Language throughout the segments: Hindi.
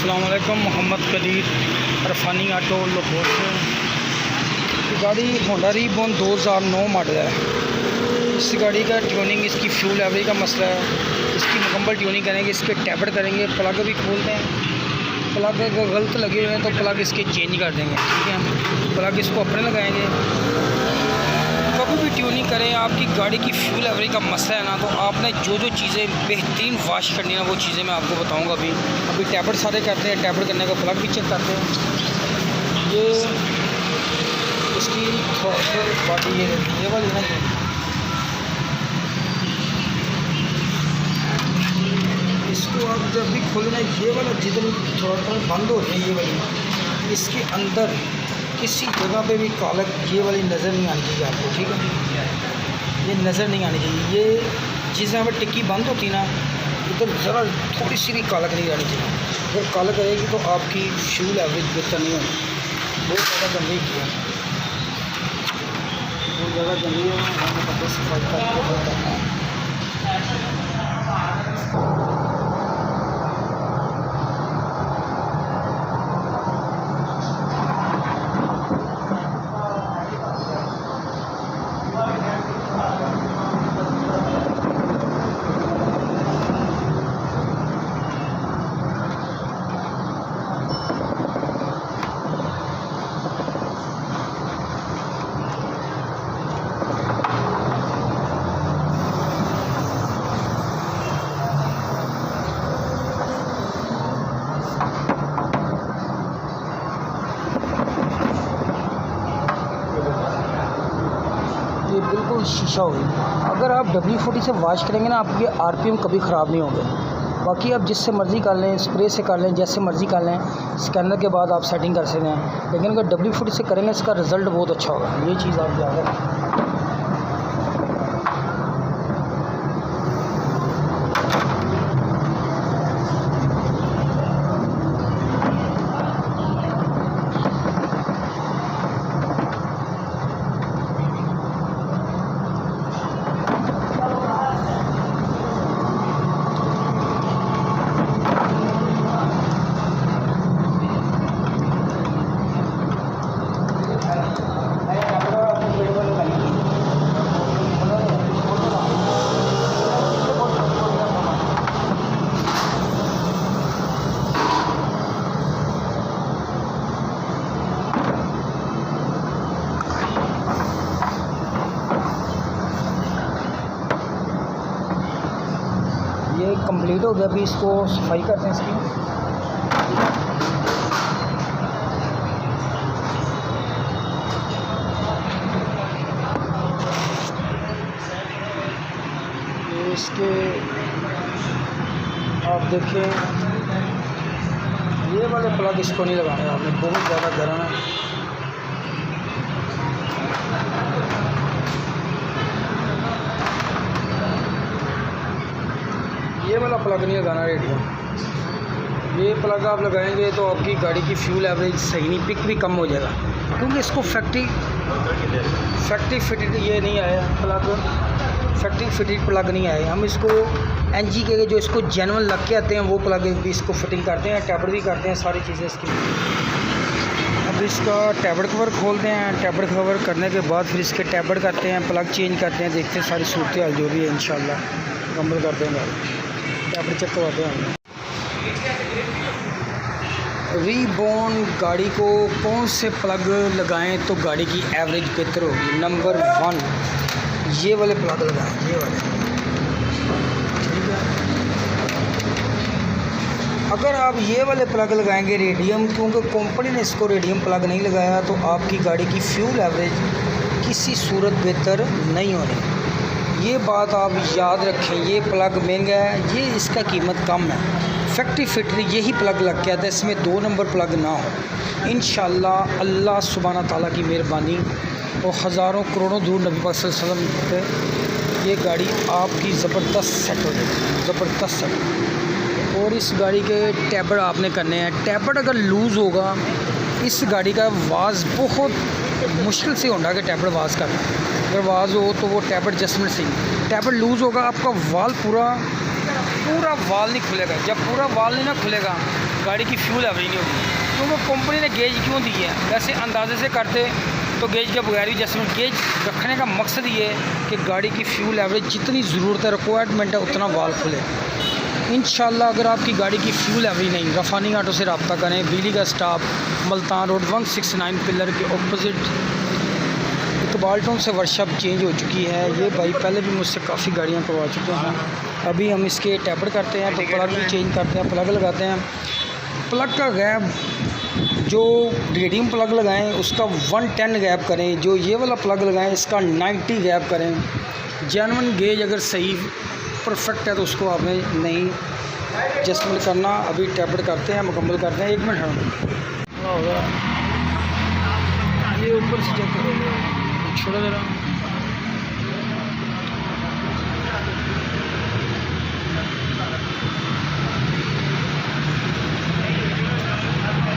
अस्सलाम वालेकुम। मोहम्मद कदीर अरफानी ऑटो लाहौर से। गाड़ी होंडा रीबॉर्न 2009 मॉडल है। इस गाड़ी का ट्यूनिंग, इसकी फ्यूल एवरेज का मसला है। इसकी मुकम्मल ट्यूनिंग करेंगे, इस पर टैबड़ करेंगे, प्लग भी खोलते हैं। प्लग अगर गलत लगे हुए हैं तो प्लग इसके चेंज कर देंगे, ठीक है। प्लग इसको अपने लगाएंगे। कभी भी ट्यूनिंग करें, आपकी गाड़ी की फ्यूल एवरेज का मसला है ना, तो आपने जो जो चीज़ें बेहतरीन वाश करनी है ना, वो चीज़ें मैं आपको बताऊंगा। अभी टैबड़ सारे करते हैं, टैबड़ करने का प्लग भी चेक करते हैं। ये इसकी बॉडी ये वाली है ना, इसको आप जब भी खोलना, ये वाला जिधर थोड़ा बंद होती है ये वाली, इसके अंदर किसी जगह पे भी कालक ये वाली नज़र नहीं आनी चाहिए आपको, ठीक है। ये नज़र नहीं आनी चाहिए। ये जिस जगह पर टिक्की बंद होती है ना, इधर ज़रा थोड़ी सी भी कालक नहीं आनी चाहिए। अगर कालक आएगी तो आपकी फ्यूल एवरेज बेहतर नहीं होगी। बहुत ज़्यादा गंदी किया, बहुत ज़्यादा गंदी है। हमें सफाई करना है। ये बिल्कुल शीशा होगी। अगर आप W40 से वॉश करेंगे ना, आपके RPM कभी ख़राब नहीं होंगे। बाकी आप जिससे मर्ज़ी कर लें, स्प्रे से कर लें, जैसे मर्ज़ी कर लें, स्कैनर के बाद आप सेटिंग कर सकते हैं। लेकिन अगर W40 से करेंगे, इसका रिज़ल्ट बहुत अच्छा होगा। ये चीज़ आप याद रखें। ये कंप्लीट हो गया। अभी इसको सफाई करते हैं इसकी। ये इसके आप देखें, ये वाले प्लग इसको नहीं लगाने आपने, बहुत ज़्यादा गर्म है। ये वाला प्लग नहीं लगाना रेडियम। ये प्लग आप लगाएंगे तो आपकी गाड़ी की फ्यूल एवरेज सही नहीं, पिक भी कम हो जाएगा, क्योंकि इसको फैक्ट्री फिटेड ये नहीं आया प्लग, फैक्ट्री फिटेड प्लग नहीं आए। हम इसको NG के जो इसको जेन्युइन लग के आते हैं वो प्लग भी इसको फिटिंग करते हैं, टैबड़ भी करते हैं, सारी चीज़ें इसकी। अब इसका टैबड़ कवर खोलते हैं। टैबड़ कवर करने के बाद फिर इसके टैबड़ करते हैं, प्लग चेंज करते हैं, देखते हैं सारी सूरत हाल जो भी है इंशाल्लाह मुकम्मल करते हैं। टैबड़ चेक करवाते हैं। रीबॉर्न गाड़ी को कौन से प्लग लगाएं तो गाड़ी की एवरेज बेहतर होगी? नंबर 1, ये वाले प्लग लगाएं, ये वाले, ठीक है। अगर आप ये वाले प्लग लगाएंगे रेडियम, क्योंकि कंपनी ने इसको रेडियम प्लग नहीं लगाया, तो आपकी गाड़ी की फ्यूल एवरेज किसी सूरत बेहतर नहीं होनी। ये बात आप याद रखें। ये प्लग महंगा है, ये इसका कीमत कम है। फैक्ट्री फिटरी यही प्लग लग के आता है, इसमें 2 नंबर प्लग ना हो। इंशाल्लाह अल्लाह सुब्हाना ताला की मेहरबानी और हज़ारों करोड़ों दूर नबी पाक सल्लल्लाहु अलैहि वसल्लम पे ये गाड़ी आपकी ज़बरदस्त सेट हो जाएगी, ज़बरदस्त सेट। और इस गाड़ी के टैबड़ आपने करने हैं। टैबड़ अगर लूज़ होगा, इस गाड़ी का वाज बहुत मुश्किल से होंडा के टैबड़ वाज करना। अगर वाज हो तो वो टैबड़ एडजस्टमेंट से, टैबड़ लूज़ होगा, आपका वाल पूरा वाल नहीं खुलेगा। जब पूरा वाल नहीं ना खुलेगा गाड़ी की फ्यूल एवरेज नहीं होगी। क्योंकि कंपनी ने गेज क्यों दी है, वैसे अंदाजे से करते तो गेज के बगैर भी एडजस्टमेंट, गेज रखने का मकसद ये है कि गाड़ी की फ्यूल एवरेज जितनी ज़रूरत है, रिक्वायरमेंट है, उतना वाल खुले। इंशाल्लाह अगर आपकी गाड़ी की फ्यूल एवरेज नहीं, रफ़ानी ऑटो से रब्ता करें। बिजली का स्टाफ, मुल्तान रोड 169 पिलर के ऑपोजिट इकबाल टाउन से वर्कशॉप चेंज हो चुकी है। ये भाई पहले भी मुझसे काफ़ी गाड़ियाँ करवा चुके हैं। अभी हम इसके टैपर करते हैं तो प्लग भी चेंज करते हैं, प्लग लगाते हैं। प्लग का गैप जो रेडियम प्लग लगाएं उसका 110 गैप करें, जो ये वाला प्लग लगाएं इसका 90 गैप करें। जेन्युइन गेज अगर सही परफेक्ट है तो उसको आपने नहीं एडजस्टमेंट करना। अभी टैपर करते हैं, मुकम्मल करते हैं। 1 मिनट होगा, ये ऊपर से चेक करो, छोड़ो ज़रा।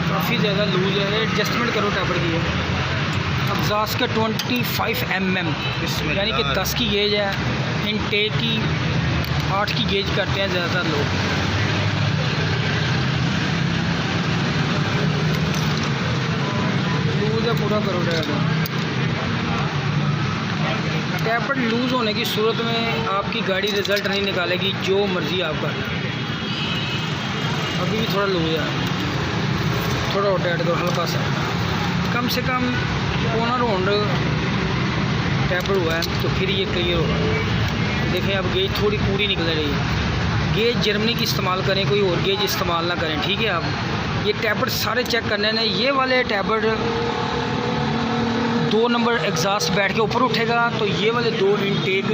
काफ़ी ज़्यादा लूज है, एडजस्टमेंट करो टैपर की। एग्जॉस्ट का 25 mm यानी कि 10 की गेज है। इनटेक की 8 की गेज करते हैं ज़्यादातर लोग। लूज है, पूरा करो टैपर। टैपर लूज़ होने की सूरत में आपकी गाड़ी रिज़ल्ट नहीं निकालेगी, जो मर्ज़ी आप कर। अभी भी थोड़ा लूज़ है, थोड़ा और टाइट करो हल्का सा, कम से कम पौना राउंड टैपर हुआ है तो फिर ये क्लियर होगा। देखें अब गेज थोड़ी पूरी निकल रही है। गेज जर्मनी की इस्तेमाल करें, कोई और गेज इस्तेमाल ना करें, ठीक है। आप ये टैपर सारे चेक करने हैं। ये वाले टैपर 2 नंबर एग्जॉस्ट बैठ के ऊपर उठेगा तो ये वाले 2 इनटेक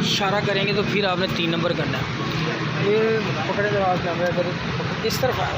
इशारा करेंगे तो फिर आपने 3 नंबर करना है। ये पकड़े तो आज कैमरा अगर इस तरफ आए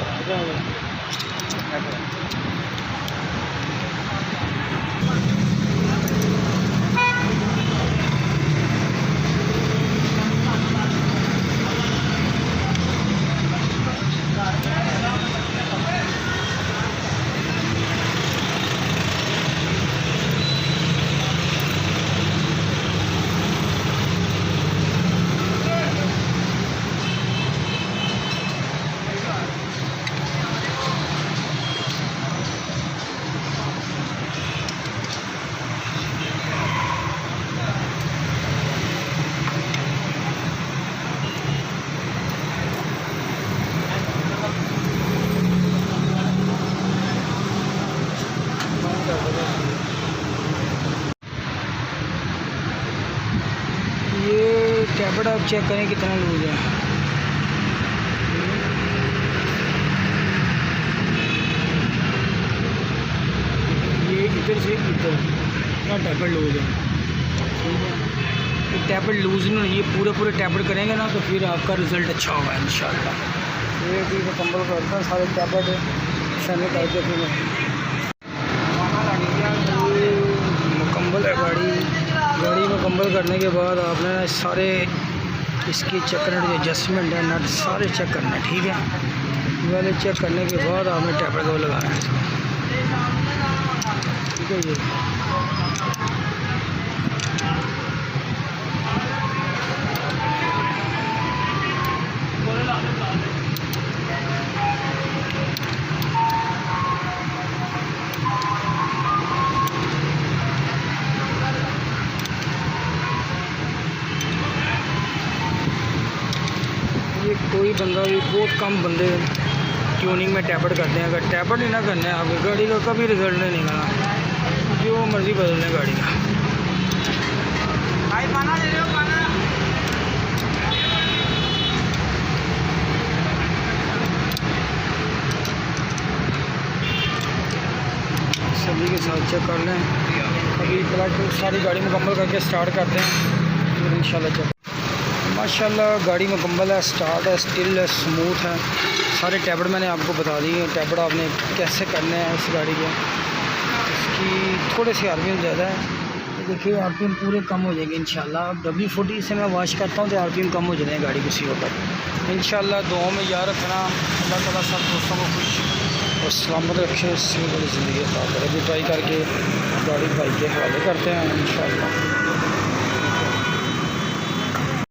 ये टैबलेट आप चेक करें कितना लूज है। ये इधर से इधर इतना टैबलेट लूज है, ठीक है। ये टैबलेट लूज नहीं, ये पूरे टैबलेट करेंगे ना तो फिर आपका रिज़ल्ट अच्छा होगा इंशाल्लाह। ये भी मुकम्मल करता है सारे टैबलेट शामिल करके फिर मुकम्मल है गाड़ी मुकम्मल करने के बाद आपने सारे इसकी चेक करने जो एडजस्टमेंट है नट सारे चेक करना है, ठीक है। वाले चेक करने के बाद आपने टैपर को लगाना है, ठीक है। ये कोई बंदा भी, बहुत कम बंदे ट्यूनिंग में टैपर करते हैं। अगर टैपर नहीं ना करना है आपकी गाड़ी का कभी रिजल्ट नहीं निकलना, जो मर्ज़ी बदल लें गाड़ी का। भाई पाना ले लो, पाना। सभी के साथ चेक कर लें। अभी फिलहाल सारी गाड़ी मुकम्मल करके स्टार्ट करते हैं फिर इंशाल्लाह चेक। माशाल्लाह गाड़ी मुकम्मल है, स्टार्ट है, स्टिल है, स्मूथ है। सारे टैबलेट मैंने आपको बता दिए हैं। टैबलेट आपने कैसे करने हैं इस गाड़ी के। इसकी थोड़े से आरपीएम ज़्यादा है, देखिए आरपीएम पूरे कम हो जाएंगे इंशाल्लाह। W40 से मैं वॉश करता हूँ तो आरपीएम कम हो जाते हैं गाड़ी को सी होकर इंशाल्लाह। दुआओं में याद रखना। अल्लाह ताला सब दोस्तों को खुश और सलामत रखे, इससे बड़ी ज़िंदगी अता करे। अभी ट्राई करके गाड़ी भाई के हवाले करते हैं इंशाल्लाह।